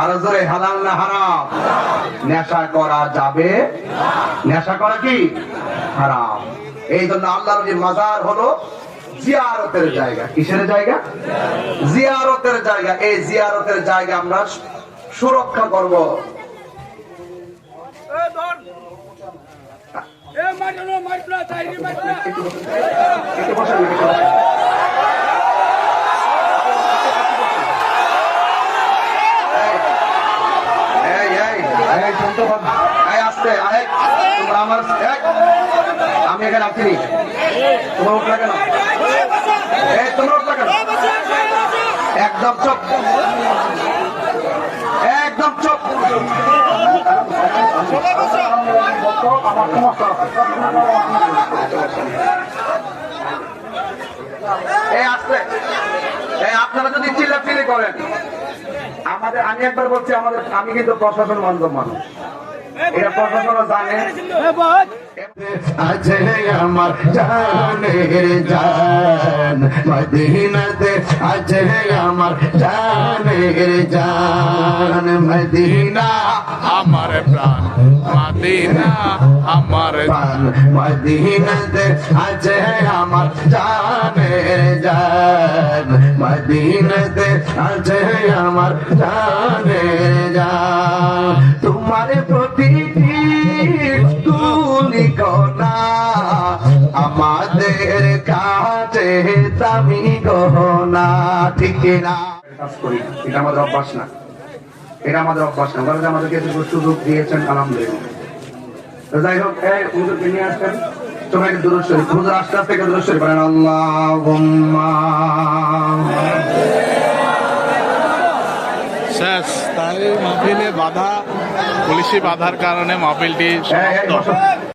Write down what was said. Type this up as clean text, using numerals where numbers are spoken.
আর জোরে হালাল না হারাম? নেশা করা যাবে, নেশা করা কি হারাম। এই জন্য আল্লাহর যে মাজার হলো জিয়ারতের জায়গা। কিসের জায়গা? জিয়ারতের জায়গা। এই জিয়ারতের জায়গা আমরা সুরক্ষা করব। আমি এখানে আসিনি, তোমার উঠলা কেন? তোমরা উঠলা কেন? একদম চুপ, একদম চুপ। আপনারা যদি চিল্লাচিল্লি করেন, আমি একবার বলছি, আমি কিন্তু প্রশাসন বান্ধব মানুষ, এটা প্রশাসনও জানে। আছে আমার জানের জান মদিনাতে, আছে আমার জানের জান মদিনা আমার প্রাণ, মদিনা আমার প্রাণ মদিনাতে, আছে আমার জানের জান মদিনাতে, আছে আমার জানের জান। তোমার প্রতিটি তুলিকণা আমাদের কাছে দামি গহনা, ঠিক না? কাজ করি, এটা আমাদের অভ্যাস না, এটা আমাদের অভ্যাস না। বলে যে আমাদেরকে সুযোগ দিয়েছেন, আলহামদুলিল্লাহ। তো যাই হোক, হুজুরকে নিয়ে আসবেন, সবাইকে দুরূদ শরীফ, হুজুর আস্তে আস্তে দুরূদ শরীফ পড়েন। আল্লাহুম্মা শেষ। তাই মাহফিলে বাধা, পুলিশি বাধার কারণে মাহফিলটি সমাপ্ত।